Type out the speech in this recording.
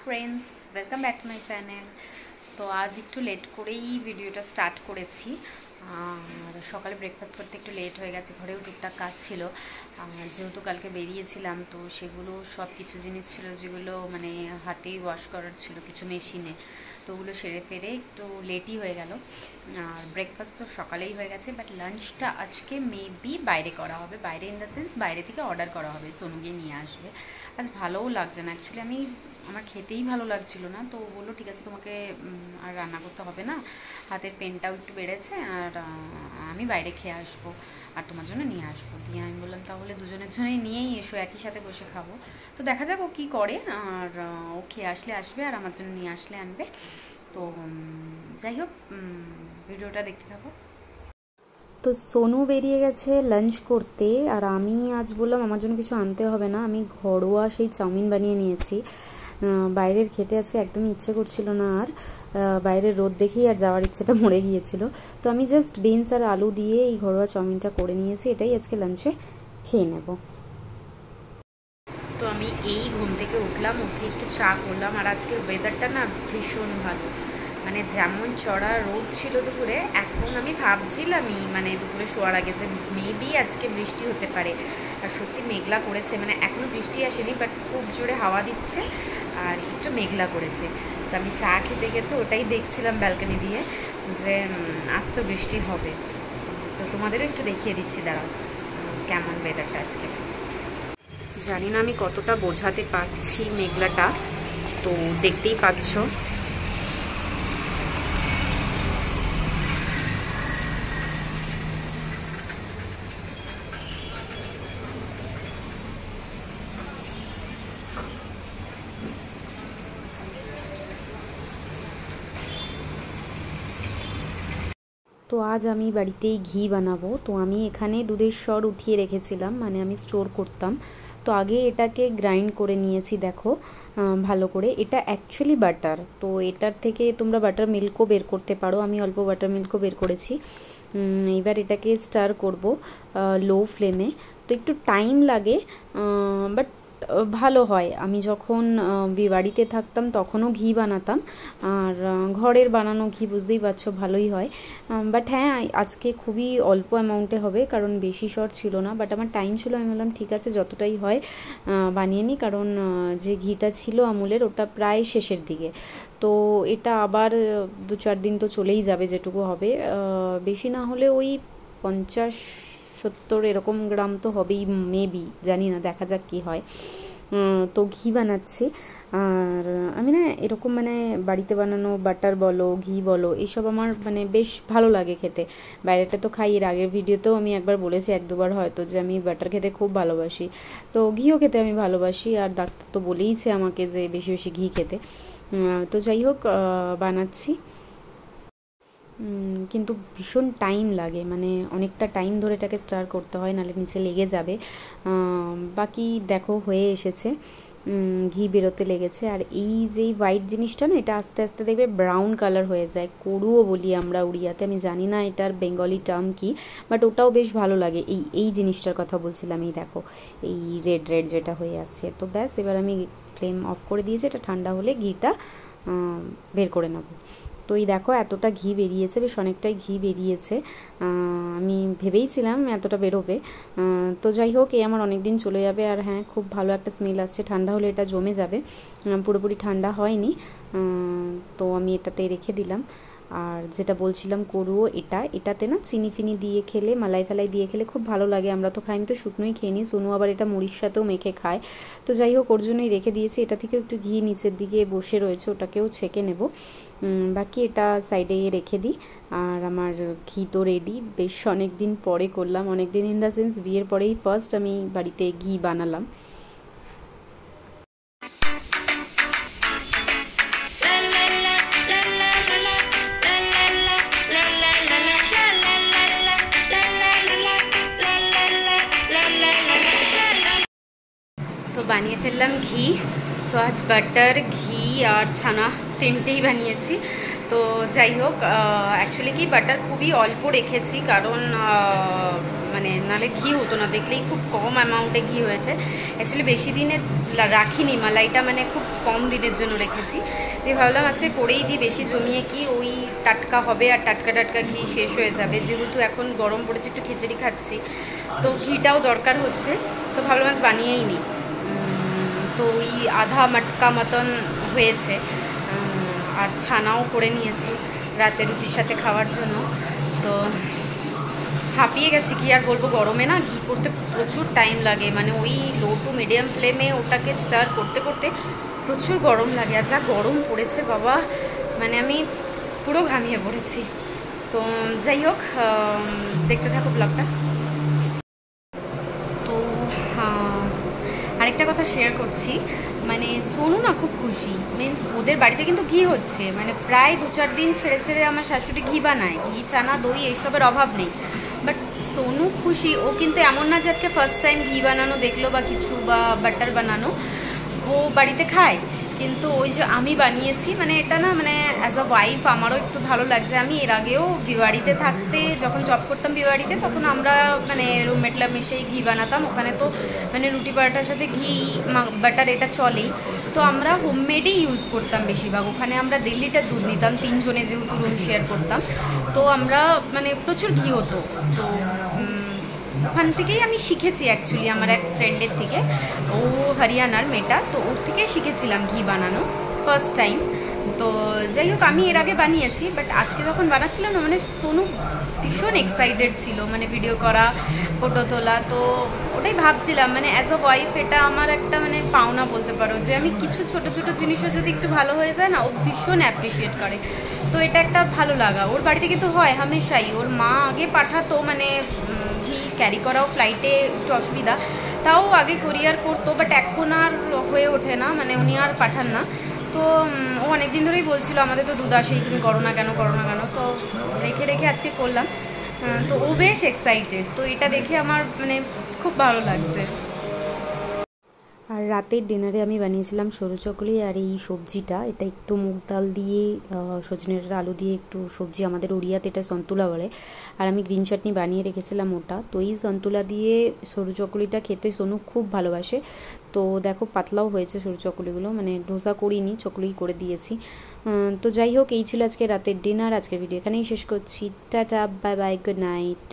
Friends, welcome back to my channel. তো আজ একটু লেট করেই ভিডিওটা স্টার্ট করেছি। আর সকালে ব্রেকফাস্ট করতে একটু লেট হয়ে গেছে, ঘরেও টুকটাক কাজ ছিল। আর যেহেতু কালকে বেরিয়েছিলাম, তো সেগুলো সব কিছু জিনিস ছিল যেগুলো মানে হাতেই ওয়াশ করার ছিল, কিছু মেশিনে। তো ওগুলো সেরে ফেরে একটু লেটই হয়ে গেল। আর ব্রেকফাস্ট তো সকালেই হয়ে গেছে, বাট লাঞ্চটা আজকে মেবি বাইরে করা হবে। বাইরে ইন দ্য সেন্স বাইরে থেকে অর্ডার করা হবে, সোনু গিয়ে নিয়ে আসবে। আজ ভালোও লাগছে না অ্যাকচুয়ালি, আমার খেতেই ভালো লাগছিল না। তো বললো ঠিক আছে, তোমাকে আর রান্না করতে হবে না, হাতের পেনটাও একটু বেড়েছে, আর আমি বাইরে খেয়ে আসবো আর তোমার জন্য নিয়ে আসবো। দিয়ে আমি বললাম তাহলে দুজনের জন্যই নিয়েই এসো, একই সাথে বসে খাবো। তো দেখা যাক ও কী করে, আর ও খেয়ে আসলে আসবে আর আমার জন্য নিয়ে আসলে আনবে। তো যাই হোক, ভিডিওটা দেখতে থাকো। তো সোনু বেরিয়ে গেছে লাঞ্চ করতে, আর আমি আজ বললাম আমার জন্য কিছু আনতে হবে না, আমি ঘরোয়া সেই চাউমিন বানিয়ে নিয়েছি। বাইরের খেতে আজকে একদমই ইচ্ছে করছিল না, আর বাইরের রোদ দেখেই আর যাওয়ার ইচ্ছেটা মরে গিয়েছিল। তো আমি জাস্ট বিনস আর আলু দিয়ে এই ঘরোয়া চাউমিনটা করে নিয়েছি, এটাই আজকে লাঞ্চে খেয়ে নেব। তো আমি এই ঘুম থেকে উঠলাম, উঠে একটু চা করলাম। আর আজকের ওয়েদারটা না ভীষণ ভালো, মানে যেমন চড়া রোদ ছিল দুপুরে, এখন আমি ভাবছিলামই মানে দুপুরে শোয়ার আগে যে মেবি আজকে বৃষ্টি হতে পারে। আর সত্যি মেঘলা করেছে, মানে এখনও বৃষ্টি আসেনি, বাট খুব জোরে হাওয়া দিচ্ছে আর একটু মেঘলা করেছে। তো আমি চা খেতে খেতে ওটাই দেখছিলাম ব্যালকনি দিয়ে, যে আজ তো বৃষ্টি হবে। তো তোমাদেরও একটু দেখিয়ে দিচ্ছি, দাঁড়াও কেমন ওয়েদারটা আজকে। জানি না আমি কতটা বোঝাতে পারছি মেঘলাটা, তো দেখতেই পাচ্ছ। তো আজ আমি বাড়িতেই ঘি বানাবো। তো আমি এখানে দুধের সর উঠিয়ে রেখেছিলাম, মানে আমি স্টোর করতাম। তো আগে এটাকে গ্রাইন্ড করে নিয়েছি, দেখো ভালো করে। এটা অ্যাকচুয়ালি বাটার, তো এটার থেকে তোমরা বাটার মিল্কও বের করতে পারো, আমি অল্প বাটার মিল্কও বের করেছি। এবার এটাকে স্টার করব লো ফ্লেমে। তো একটু টাইম লাগে, বাট ভালো হয়। আমি যখন বাড়িতে থাকতাম তখনও ঘি বানাতাম, আর ঘরের বানানো ঘি বুঝতেই পারছো ভালোই হয়। বাট হ্যাঁ, আজকে খুবই অল্প অ্যামাউন্টে হবে, কারণ বেশি শর্ট ছিল না। বাট আমার টাইম ছিল, আমি বললাম ঠিক আছে যতটাই হয় বানিয়ে নিই, কারণ যে ঘিটা ছিল আমুলের ওটা প্রায় শেষের দিকে। তো এটা আবার 2-4 দিন তো চলেই যাবে যেটুকু হবে, বেশি না হলে ওই 50-70 এরকম গ্রাম তো হবেই মেবি, জানি না, দেখা যাক কী হয়। তো ঘি বানাচ্ছি। আর আমি না এরকম মানে বাড়িতে বানানো বাটার বলো ঘি বলো এইসব আমার মানে বেশ ভালো লাগে খেতে। বাইরেটা তো খাই, এর আগের ভিডিওতেও আমি একবার বলেছি, 1-2 বার হয়তো, যে আমি বাটার খেতে খুব ভালোবাসি। তো ঘিও খেতে আমি ভালোবাসি, আর ডাক্তার তো বলেইছে আমাকে যে বেশি বেশি ঘি খেতে। তো যাই হোক, বানাচ্ছি। কিন্তু ভীষণ টাইম লাগে, মানে অনেকটা টাইম ধরে এটাকে স্টার করতে হয়, নাহলে নিচে লেগে যাবে। বাকি দেখো হয়ে এসেছে, ঘি বেরোতে লেগেছে। আর এই যেই হোয়াইট জিনিসটা না, এটা আস্তে আস্তে দেখবে ব্রাউন কালার হয়ে যায়, করুও বলি আমরা উড়িয়াতে, আমি জানি না এটার বেঙ্গলি টার্ম কি, বাট ওটাও বেশ ভালো লাগে। এই জিনিসটার কথা বলছিলাম, এই দেখো এই রেড রেড যেটা হয়ে আসছে। তো ব্যাস, এবার আমি ফ্লেম অফ করে দিয়েছি, এটা ঠান্ডা হলে ঘিটা বের করে নেবো। তো এই দেখো এতটা ঘি বেরিয়েছে, বেশ অনেকটাই ঘি বেরিয়েছে। আমি ভেবেইছিলাম এতটা বেরোবে। তো যাই হোক, এই আমার অনেক দিন চলে যাবে। আর হ্যাঁ, খুব ভালো একটা স্মেল আসছে, ঠান্ডা হলে এটা জমে যাবে। পুরোপুরি ঠান্ডা হয়নি, তো আমি এটাতে রেখে দিলাম। আর যেটা বলছিলাম করুও, এটাতে না চিনি ফিনি দিয়ে খেলে, মালাই ফালাই দিয়ে খেলে খুব ভালো লাগে। আমরা তো খাই, আমি তো শুকনোই খেয়ে নিই, সোনু আবার এটা মুড়ির সাথেও মেখে খায়। তো যাই হোক, ওর জন্যই রেখে দিয়েছি। এটা থেকে একটু ঘি নিচের দিকে বসে রয়েছে, ওটাকেও ছেঁকে নেব। বাকি এটা সাইডে রেখে দিই। আর আমার ঘি তো রেডি, বেশ অনেক দিন পরে করলাম, অনেক দিন ইন দ্য সেন্স বিয়ের পরেই ফার্স্ট আমি বাড়িতে ঘি বানালাম। তো বানিয়ে ফেললাম ঘি। তো আজ বাটার, ঘি আর ছানা তিনটেই বানিয়েছি। তো যাই হোক, অ্যাকচুয়ালি কি বাটার খুবই অল্প রেখেছি, কারণ মানে নাহলে ঘি হতো না, দেখলেই খুব কম অ্যামাউন্টে ঘি হয়েছে। অ্যাকচুয়ালি বেশি দিনে রাখিনি মালাইটা, মানে খুব কম দিনের জন্য রেখেছি। দিয়ে ভাবলাম আজকে করেই দিই, বেশি জমিয়ে কি ওই টাটকা হবে আর টাটকা টাটকা ঘি শেষ হয়ে যাবে। যেহেতু এখন গরম পড়েছে, একটু খিচুড়ি খাচ্ছি, তো ঘিটাও দরকার হচ্ছে, তো ভাবলাম আজ বানিয়েই নিই। তো ওই আধা মাটকা মতন হয়েছে, আর ছানাও করে নিয়েছি রাতে রুটির সাথে খাওয়ার জন্য। তো হাঁপিয়ে গেছি, কি আর বলবো, গরমে না ঘি করতে প্রচুর টাইম লাগে, মানে ওই লো টু মিডিয়াম ফ্লেমে ওটাকে স্টার করতে করতে প্রচুর গরম লাগে। আর যা গরম পড়েছে বাবা, মানে আমি পুরো ঘামিয়ে পড়েছি। তো যাই হোক, দেখতে থাকো ব্লগটা। তো আরেকটা কথা শেয়ার করছি, মানে সোনু না খুব খুশি, মিনস ওদের বাড়িতে কিন্তু ঘি হচ্ছে, মানে প্রায় 2-4 দিন ছেড়ে ছেড়ে আমার শাশুড়ি ঘি বানায়, ঘি চানা দই এইসবের অভাব নেই। বাট সোনু খুশি, ও কিন্তু এমন না যে আজকে ফার্স্ট টাইম ঘি বানানো দেখলো বা কিছু, বা বাটার বানানো, ও বাড়িতে খায়। কিন্তু ওই যে আমি বানিয়েছি, মানে এটা না, মানে অ্যাজ আ ওয়াইফ আমারও একটু ভালো লাগছে। আমি এর আগেও বিবাড়িতে থাকতে, যখন জব করতাম বিবাড়িতে, তখন আমরা মানে রুমমেটলা মিশেই ঘি বানাতাম। ওখানে তো মানে রুটি পরাটার সাথে ঘি বাটার এটা চলেই, তো আমরা হোমমেডই ইউজ করতাম বেশিরভাগ। ওখানে আমরা 1.5 লিটার দুধ নিতাম, 3 জনে যেহেতু রুম শেয়ার করতাম, তো আমরা মানে প্রচুর ঘি হতো। তো ওখান থেকেই আমি শিখেছি অ্যাকচুয়ালি, আমার এক ফ্রেন্ডের থেকে, ও হরিয়ানার মেয়েটা, তো ওর থেকে শিখেছিলাম ঘি বানানো ফার্স্ট টাইম। তো যাই হোক, আমি এর আগে বানিয়েছি, বাট আজকে যখন বানাচ্ছিলাম না, মানে সোনু ভীষণ এক্সাইটেড ছিল, মানে ভিডিও করা, ফটো তোলা। তো ওটাই ভাবছিলাম, মানে অ্যাজ আ ওয়াইফ এটা আমার একটা মানে পাওনা বলতে পারো, যে আমি কিছু ছোট ছোট জিনিসও যদি একটু ভালো হয়ে যায় না, ও ভীষণ অ্যাপ্রিসিয়েট করে। তো এটা একটা ভালো লাগা। ওর বাড়িতে কিন্তু হয় হামেশাই, ওর মা আগে পাঠাতো, মানে ঘি ক্যারি করাও ফ্লাইটে একটু অসুবিধা, তাও আগে কোরিয়ার করতো, বাট এখন আর হয়ে ওঠে না, মানে উনি আর পাঠান না। তো ও অনেক দিন ধরেই বলছিল আমাদের তো দুধ আসেই, তুমি করো না কেন করো না কেন, তো রেখে রেখে আজকে করলাম। তো ও বেশ এক্সাইটেড, তো এটা দেখে আমার মানে খুব ভালো লাগছে। আর রাতের ডিনারে আমি বানিয়েছিলাম সরু চকলি, আর এই সবজিটা, এটা একটু মুগ ডাল দিয়ে, সজনের আলু দিয়ে একটু সবজি, আমাদের উড়িয়াতে এটা সন্তুলা বলে, আর আমি গ্রিন চাটনি বানিয়ে রেখেছিলাম ওটা। তো এই সন্তুলা দিয়ে সরু চকলিটা খেতে সোনু খুব ভালোবাসে। তো দেখো পাতলাও হয়েছে সরু চকলিগুলো, মানে ডোসা করিনি, চকলি করে দিয়েছি। তো যাই হোক, এই ছিল আজকে রাতের ডিনার। আজকের ভিডিও এখানেই শেষ করছি। Tata, bye bye, good night.